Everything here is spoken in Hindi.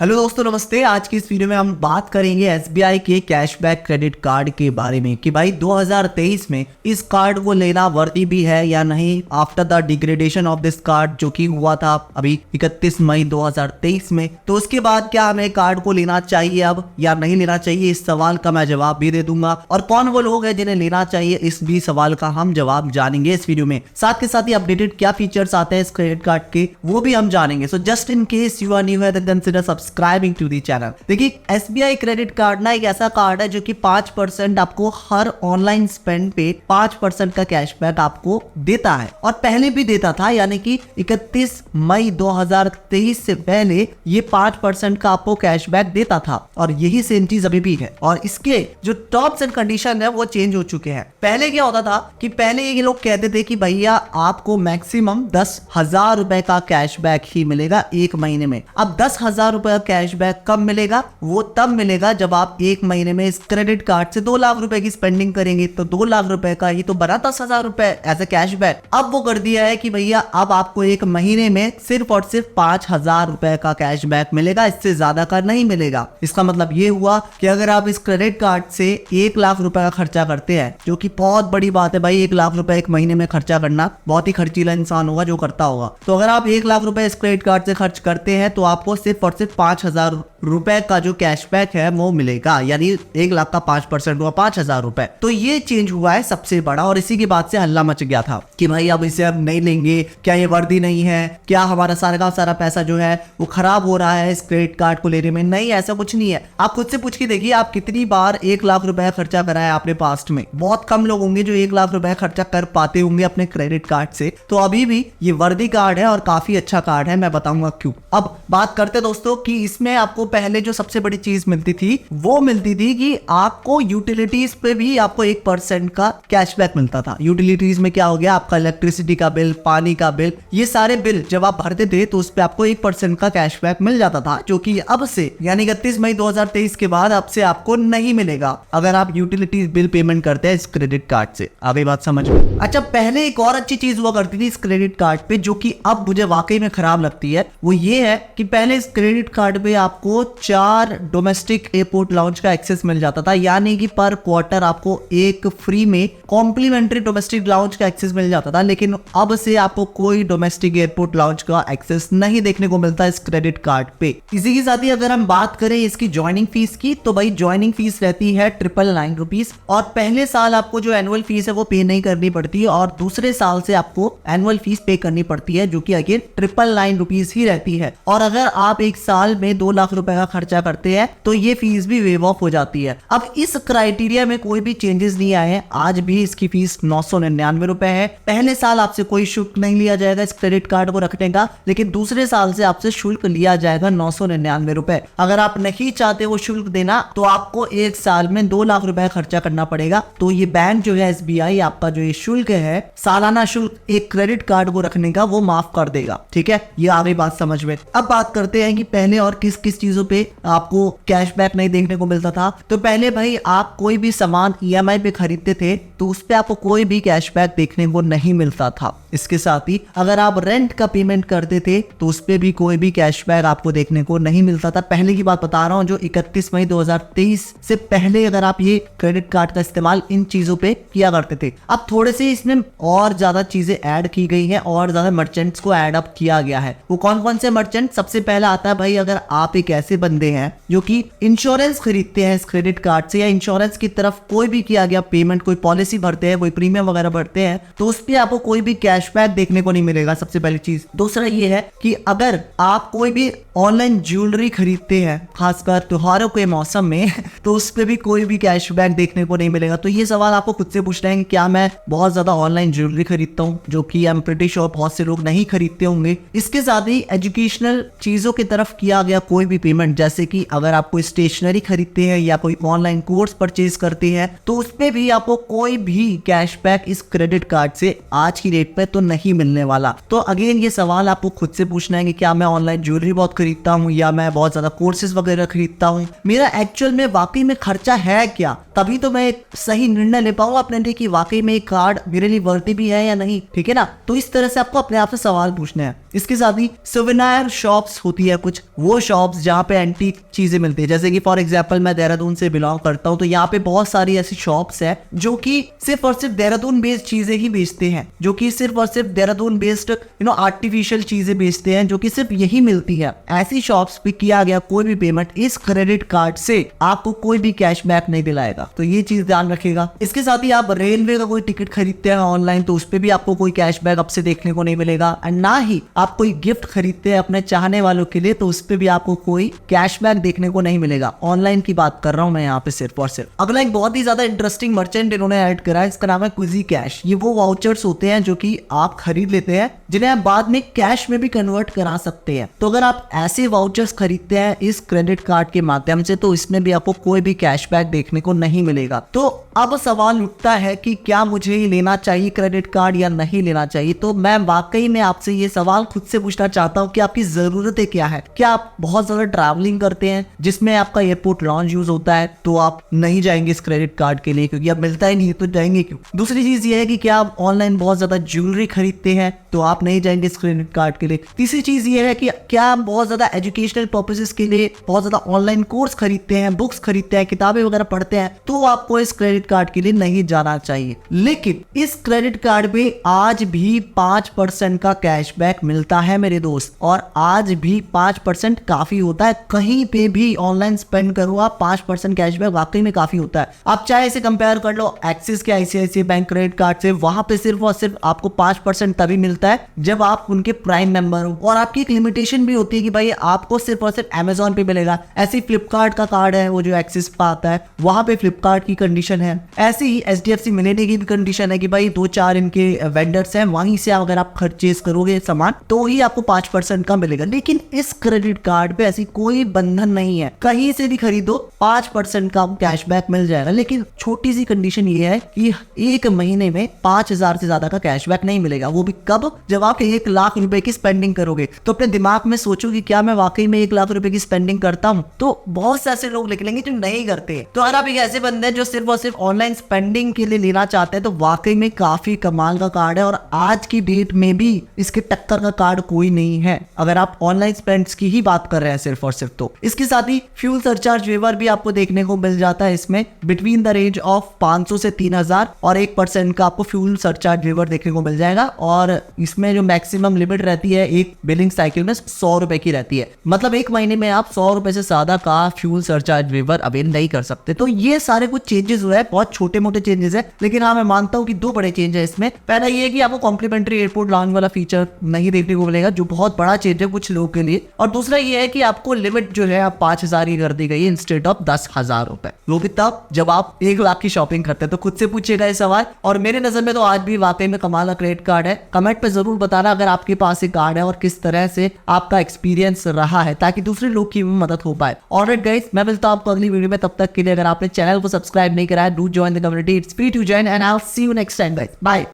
हेलो दोस्तों, नमस्ते। आज की इस वीडियो में हम बात करेंगे एसबीआई के कैशबैक क्रेडिट कार्ड के बारे में कि भाई 2023 में इस कार्ड को लेना वर्दी भी है या नहीं after the degradation of this card जो कि हुआ था अभी 31 मई 2023 में। तो उसके बाद क्या हमें कार्ड को लेना चाहिए अब या नहीं लेना चाहिए, इस सवाल का मैं जवाब भी दे दूंगा। और कौन वो लोग हैं जिन्हें लेना चाहिए, इस भी सवाल का हम जवाब जानेंगे इस वीडियो में। साथ के साथ ही अपडेटेड क्या फीचर्स आते हैं इस क्रेडिट कार्ड के वो भी हम जानेंगे। So just in case you are new है consider subscribing to the channel. देखिए, एसबीआई क्रेडिट कार्ड ना एक ऐसा कार्ड है जो कि 5% आपको हर ऑनलाइन स्पेंड पे 5% का कैशबैक आपको देता है और पहले भी देता था, यानी कि 31 मई 2023 से पहले ये 5% का आपको कैशबैक देता था और यही सेम चीज अभी भी है। और इसके जो टर्म्स एंड कंडीशन है वो चेंज हो चुके हैं। पहले क्या होता था कि पहले ये लोग कहते थे कि भैया आपको मैक्सिमम 10,000 रुपए का कैशबैक ही मिलेगा एक महीने में। अब 10,000 रुपए का कैशबैक कब मिलेगा? वो तब मिलेगा जब आप एक महीने में इस क्रेडिट कार्ड से 2 लाख रुपए की स्पेंडिंग करेंगे। तो 2 लाख रुपए का ही तो बना 10,000 रुपए एज ए कैशबैक। अब वो कर दिया है कि भैया अब आपको एक महीने में सिर्फ और सिर्फ 5,000 रुपए का कैशबैक मिलेगा, इससे ज्यादा का नहीं मिलेगा। इसका मतलब ये हुआ कि अगर आप इस क्रेडिट कार्ड से 1 लाख रुपए का खर्चा करते हैं, जो कि बहुत बड़ी बात है भाई, 1 लाख रुपए एक महीने में खर्चा करना, बहुत ही खर्चीला इंसान होगा जो करता होगा। तो अगर आप 1 लाख रुपए इस क्रेडिट कार्ड से खर्च करते हैं तो आपको सिर्फ और सिर्फ 5,000 रुपए का जो कैशबैक है वो मिलेगा, यानी 1 लाख का 5% हुआ 5,000 रुपए। तो ये चेंज हुआ है सबसे बड़ा और इसी की बात से हल्ला मच गया था कि भाई अब इसे अब नहीं लेंगे, क्या ये वर्दी नहीं है, क्या हमारा सारा का सारा पैसा जो है वो खराब हो रहा है इस क्रेडिट कार्ड को लेने में। नहीं, ऐसा कुछ नहीं है। आप खुद से पूछ के देखिए, आप कितनी बार 1 लाख रुपए खर्चा करा है आपने पास्ट में? बहुत कम लोग होंगे जो 1 लाख रुपए खर्चा कर पाते होंगे अपने क्रेडिट कार्ड से। तो अभी भी ये वर्दी कार्ड है और काफी अच्छा कार्ड है, मैं बताऊंगा क्यों। अब बात करते दोस्तों कि इसमें आपको पहले जो सबसे बड़ी चीज मिलती थी वो मिलती थी कि आपको यूटिलिटीज पे भी आपको 1% का कैशबैक मिलता था। यूटिलिटीज में क्या हो गया, आपका इलेक्ट्रिसिटी का बिल, पानी का बिल, ये सारे बिल जब आप भरते थे तो उस पे आपको 1% का कैशबैक मिल जाता था, जो कि अब से यानी 31 मई 2023 के बाद अब से आपको नहीं मिलेगा अगर आप यूटिलिटीज बिल पेमेंट करते हैं इस क्रेडिट कार्ड से। आगे बात समझ में? अच्छा, पहले एक और अच्छी चीज हुआ करती थी इस क्रेडिट कार्ड पे जो कि अब मुझे वाकई में खराब लगती है, वो ये है कि पहले इस क्रेडिट कार्ड पे आपको 4 डोमेस्टिक एयरपोर्ट लाउंज का एक्सेस मिल जाता था, यानी कि पर क्वार्टर आपको एक फ्री में कॉम्प्लीमेंट्री डोमेस्टिक लाउंज का एक्सेस मिल जाता था। लेकिन अब से आपको कोई डोमेस्टिक एयरपोर्ट लाउंज का एक्सेस नहीं देखने को मिलता इस क्रेडिट कार्ड पे। इसी के साथ ही अगर हम बात करें इसकी ज्वाइनिंग फीस की, तो भाई ज्वाइनिंग फीस रहती है 999 रुपीज और पहले साल आपको जो एनुअल फीस है वो पे नहीं करनी पड़ती है और दूसरे साल से आपको एनुअल फीस पे करनी पड़ती है, जो कि अगेन 999 रुपीज ही रहती है। और अगर आप एक साल में 2 लाख रुपए का खर्चा करते हैं तो ये फीस भी वेव ऑफ हो जाती है। अब इस क्राइटेरिया में कोई भी चेंजेस नहीं आए हैं, आज भी इसकी फीस 999 रुपए है। पहले साल आपसे कोई शुल्क नहीं लिया जाएगा इस क्रेडिट कार्ड को रखने का, लेकिन दूसरे साल से आपसे शुल्क लिया जाएगा 999 रुपए। अगर आप नहीं चाहते वो शुल्क देना तो आपको एक साल में 2 लाख रुपए खर्चा करना पड़ेगा। तो ये बैंक जो है एसबीआई आपका जो ये शुल्क है, सालाना शुल्क एक क्रेडिट कार्ड को रखने का, वो माफ कर देगा। ठीक है, ये आगे बात समझ में। अब बात करते हैं कि पहले और किस किस चीजों पे आपको कैशबैक नहीं देखने को मिलता था। तो पहले भाई आप कोई भी सामान ईएमआई पे खरीदते थे तो उस पे आपको कोई भी कैशबैक देखने को नहीं मिलता था। इसके साथ ही अगर आप रेंट का पेमेंट करते थे तो उस पे भी कोई भी कैशबैक आपको देखने को नहीं मिलता था। पहले की बात बता रहा हूं, जो 31 मई 2023 से पहले अगर आप ये क्रेडिट कार्ड का इस्तेमाल इन चीजों पे किया करते थे। अब थोड़े से इसमें और ज्यादा चीजें ऐड की गई है और ज्यादा मर्चेंट्स को ऐड अप किया गया है। वो कौन कौन से मर्चेंट? सबसे पहला आता है भाई, अगर आप एक ऐसे बंदे हैं जो कि इंश्योरेंस खरीदते हैं इस क्रेडिट कार्ड से या इंश्योरेंस की तरफ कोई भी किया गया पेमेंट, कोई पॉलिसी भरते हैं, कोई प्रीमियम वगैरह भरते हैं, तो उस पे आपको कोई भी कैशबैक देखने को नहीं मिलेगा, सबसे पहली चीज। दूसरा ये है कि अगर आप कोई भी ऑनलाइन ज्वेलरी खरीदते हैं खासकर त्योहारों के मौसम में तो उस पे भी कोई भी कैशबैक देखने को नहीं मिलेगा। तो ये सवाल आपको खुद से पूछना है कि क्या मैं बहुत ज्यादा ऑनलाइन ज्वेलरी खरीदता हूँ, जो कि आई एम प्रीटी श्योर बहुत से लोग नहीं खरीदते होंगे। इसके साथ ही एजुकेशनल चीजों की तरफ किया गया कोई भी पेमेंट, जैसे कि अगर आप कोई स्टेशनरी खरीदते हैं या कोई ऑनलाइन कोर्स परचेज करते हैं तो उस पे भी आपको कोई भी कैशबैक इस क्रेडिट कार्ड से आज की डेट पे तो नहीं मिलने वाला। तो अगेन ये सवाल आपको खुद से पूछना है कि क्या मैं ऑनलाइन ज्वेलरी बहुत खरीदता हूँ या मैं बहुत ज्यादा कोर्सेज वगैरह खरीदता हूँ, मेरा एक्चुअल में वाकई में खर्चा है क्या, तभी तो मैं एक सही निर्णय ले पाऊंगा अपने लिए कि वाकई में एक कार्ड मेरे लिए वर्दी भी है या नहीं, ठीक है ना। तो इस तरह से आपको अपने आप से सवाल पूछने हैं। इसके साथ ही सोवेनिर शॉप्स होती है कुछ, वो शॉप्स जहाँ पे एंटीक चीजें मिलती है, जैसे कि फॉर एग्जांपल मैं देहरादून से बिलोंग करता हूँ, तो यहाँ पे बहुत सारी ऐसी शॉप्स है जो कि सिर्फ और सिर्फ देहरादून बेस्ड चीजें ही बेचते हैं, जो कि सिर्फ और सिर्फ देहरादून बेस्ड आर्टिफिशियल चीजें बेचते हैं, जो कि सिर्फ यही मिलती है। ऐसी शॉप्स पे किया गया कोई भी पेमेंट इस क्रेडिट कार्ड से आपको कोई भी कैशबैक नहीं दिलाएगा, तो ये चीज ध्यान रखिएगा। इसके साथ ही आप रेलवे का कोई टिकट खरीदते हैं ऑनलाइन, तो उस पर भी आपको कोई कैशबैक अब से देखने को नहीं मिलेगा। और ना ही आप कोई गिफ्ट खरीदते हैं अपने चाहने वालों के लिए, तो उस पर भी आपको कोई कैशबैक देखने को नहीं मिलेगा। ऑनलाइन की बात कर रहा हूं मैं यहाँ पे सिर्फ और सिर्फ। अगला एक बहुत ही ज्यादा इंटरेस्टिंग मर्चेंट इन्होंने ऐड करा है, इसका नाम है क्विजी कैश। ये वो वाउचर्स होते हैं जो कि आप खरीद लेते हैं, जिन्हें आप बाद में कैश में भी कन्वर्ट करा सकते हैं। तो अगर आप ऐसे वाउचर्स खरीदते हैं इस क्रेडिट कार्ड के माध्यम से, तो इसमें भी आपको कोई भी कैशबैक देखने को नहीं मिलेगा। तो अब सवाल उठता है कि क्या मुझे लेना चाहिए क्रेडिट कार्ड या नहीं लेना चाहिए। तो मैं वाकई में आपसे ये सवाल खुद से पूछना चाहता हूँ कि आपकी जरूरतें क्या है। क्या आप बहुत ज्यादा ट्रैवलिंग करते हैं जिसमें आपका एयरपोर्ट लॉन्च यूज होता है, तो आप नहीं जाएंगे इस क्रेडिट कार्ड के लिए, क्योंकि अब मिलता ही नहीं है, तो जाएंगे क्यों। दूसरी चीज ये है कि क्या आप ऑनलाइन बहुत ज्यादा ज्वेलरी खरीदते हैं, तो आप नहीं जाएंगे इस क्रेडिट कार्ड के लिए। तीसरी चीज ये है कि क्या आप बहुत ज्यादा एजुकेशनल पर्पसेस के लिए बहुत ज्यादा ऑनलाइन कोर्स खरीदते हैं, बुक्स खरीदते हैं, किताबें वगैरह पढ़ते हैं, तो आपको इस क्रेडिट कार्ड के लिए नहीं जाना चाहिए। लेकिन इस क्रेडिट कार्ड पे आज भी 5% का कैशबैक मिलता है मेरे दोस्त, और आज भी 5% काफी होता है। कहीं पे भी ऑनलाइन स्पेंड करो आप, 5% कैशबैक वाकई में काफी होता है। आप चाहे इसे कंपेयर कर लो एक्सिस के ICICI बैंक क्रेडिट कार्ड से, वहां पे सिर्फ और सिर्फ आपको 5% तभी मिलता है जब आप उनके प्राइम मेंबर हो, और आपकी एक लिमिटेशन भी होती है कि भाई आपको सिर्फ और सिर्फ अमेजोन पे मिलेगा। ऐसे ही फ्लिपकार्ट का कार्ड है वो जो एक्सिस पे आता है, वहां पे फ्लिपकार्ट की कंडीशन है। ऐसे ही HDFC मिलेने की भी कंडीशन है कि भाई 2-4 इनके वेंडर्स हैं, वहीं से अगर आप परचेज करोगे सामान तो ही आपको 5% का मिलेगा। लेकिन इस क्रेडिट कार्ड पे ऐसी कोई बंधन नहीं है, कहीं से भी खरीदो 5% का कैशबैक मिल जाएगा। लेकिन छोटी सी कंडीशन ये है कि एक महीने में 5,000 से ज्यादा का कैशबैक नहीं मिलेगा। वो भी कब, जब आप 1 लाख रुपए की स्पेंडिंग करोगे। तो अपने दिमाग में सोचो कि क्या मैं वाकई में 1 लाख रुपए की स्पेंडिंग करता हूँ, तो बहुत से ऐसे लोग निकलेंगे जो नहीं करते। तो अगर आप एक ऐसे बंदे हैं जो सिर्फ और सिर्फ ऑनलाइन स्पेंडिंग के लिए लेना चाहते हैं, तो वाकई में काफी कमाल का कार्ड है, और आज की डेट में भी इसके टक्कर का कार्ड कोई नहीं है अगर आप ऑनलाइन स्पेंड्स की ही बात कर रहे हैं सिर्फ और सिर्फ। तो इसके साथ ही फ्यूल सरचार्ज वेवर भी आपको देखने को मिल जाता है इसमें, बिटवीन द रेंज ऑफ 500 से 3,000, और 1% का आपको फ्यूल सरचार्ज वेवर देखने को मिल जाएगा। और इसमें जो मैक्सिमम लिमिट रहती है एक बिलिंग साइकिल में 100 रुपए की रहती है, मतलब एक महीने में आप 100 रुपए से ज्यादा का फ्यूल सरचार्ज वेवर अवेल नहीं कर सकते। तो ये सारे कुछ चेंजेस हुए हैं, बहुत छोटे मोटे चेंजेस है, लेकिन हाँ मैं मानता हूँ कि 2 बड़े चेंज है इसमें। पहला ये है कि आपको कॉम्प्लीमेंट्री एयरपोर्ट लॉन्च वाला फीचर नहीं देखने को मिलेगा, जो बहुत बड़ा चेंज है कुछ लोगों के लिए। और दूसरा ये है कि आपको लिमिट जो है आप 5,000 की कर दी गई है इंस्टेड ऑफ 10,000 रुपए। वो भी तब जब आप 1 लाख की शॉपिंग करते हैं। तो खुद से पूछिएगा ये सवाल, और मेरे नजर में तो आज भी वाकई में कमाल का क्रेडिट कार्ड है। कमेंट पे जरूर बताना अगर आपके पास एक कार्ड है और किस तरह से आपका एक्सपीरियंस रहा है, ताकि दूसरे लोग की मदद हो पाए। ऑलराइट गाइस, मैं मिलता हूं आपको अगली वीडियो में। तब तक के लिए अगर आपने चैनल को सब्सक्राइब नहीं करा है, do join the community, it's free to join, and I will see you next time guys, bye.